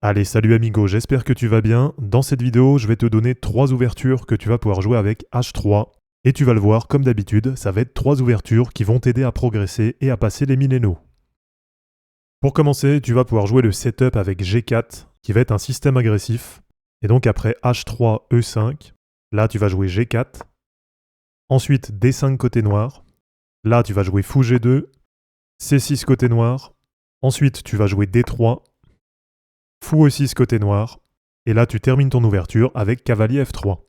Allez, salut amigo, j'espère que tu vas bien. Dans cette vidéo, je vais te donner 3 ouvertures que tu vas pouvoir jouer avec H3. Et tu vas le voir, comme d'habitude, ça va être 3 ouvertures qui vont t'aider à progresser et à passer les millénaux. Pour commencer, tu vas pouvoir jouer le setup avec G4, qui va être un système agressif. Et donc après H3, E5, là tu vas jouer G4. Ensuite D5 côté noir. Là tu vas jouer fou G2, C6 côté noir. Ensuite tu vas jouer D3. Fou E6 côté noir, et là tu termines ton ouverture avec cavalier F3.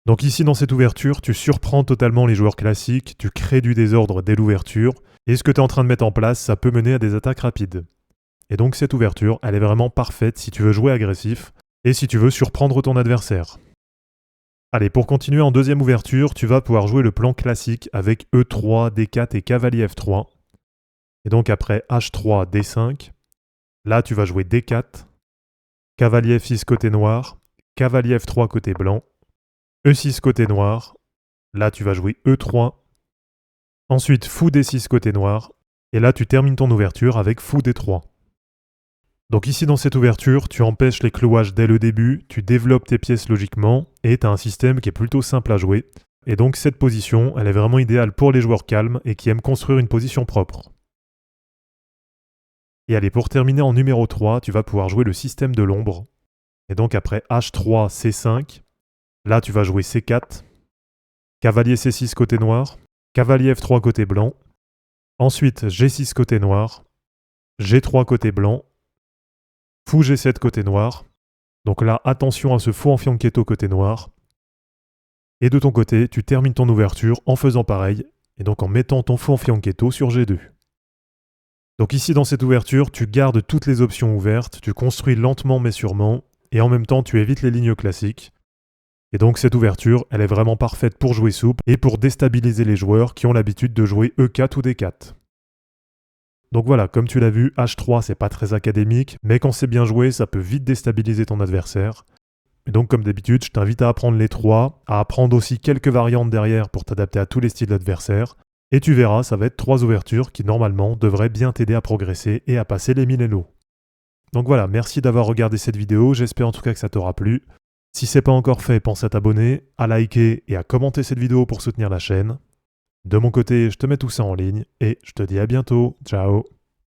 Donc ici dans cette ouverture, tu surprends totalement les joueurs classiques, tu crées du désordre dès l'ouverture, et ce que tu es en train de mettre en place, ça peut mener à des attaques rapides. Et donc cette ouverture, elle est vraiment parfaite si tu veux jouer agressif, et si tu veux surprendre ton adversaire. Allez, pour continuer en deuxième ouverture, tu vas pouvoir jouer le plan classique avec E3, D4 et cavalier F3. Et donc après H3, D5, là, tu vas jouer D4, cavalier F6 côté noir, cavalier F3 côté blanc, E6 côté noir, là tu vas jouer E3, ensuite fou D6 côté noir, et là tu termines ton ouverture avec fou D3. Donc ici dans cette ouverture, tu empêches les clouages dès le début, tu développes tes pièces logiquement, et tu as un système qui est plutôt simple à jouer. Et donc cette position, elle est vraiment idéale pour les joueurs calmes et qui aiment construire une position propre. Et allez, pour terminer en numéro 3, tu vas pouvoir jouer le système de l'ombre. Et donc après H3, C5, là tu vas jouer C4, cavalier C6 côté noir, cavalier F3 côté blanc, ensuite G6 côté noir, G3 côté blanc, fou G7 côté noir. Donc là, attention à ce fou en fianchetto côté noir. Et de ton côté, tu termines ton ouverture en faisant pareil, et donc en mettant ton fou en fianchetto sur G2. Donc ici dans cette ouverture, tu gardes toutes les options ouvertes, tu construis lentement mais sûrement, et en même temps tu évites les lignes classiques. Et donc cette ouverture, elle est vraiment parfaite pour jouer souple et pour déstabiliser les joueurs qui ont l'habitude de jouer E4 ou D4. Donc voilà, comme tu l'as vu, H3 c'est pas très académique, mais quand c'est bien joué, ça peut vite déstabiliser ton adversaire. Et donc comme d'habitude, je t'invite à apprendre les 3, à apprendre aussi quelques variantes derrière pour t'adapter à tous les styles d'adversaire. Et tu verras, ça va être 3 ouvertures qui normalement devraient bien t'aider à progresser et à passer les millénaux. Donc voilà, merci d'avoir regardé cette vidéo, j'espère en tout cas que ça t'aura plu. Si c'est pas encore fait, pense à t'abonner, à liker et à commenter cette vidéo pour soutenir la chaîne. De mon côté, je te mets tout ça en ligne et je te dis à bientôt. Ciao.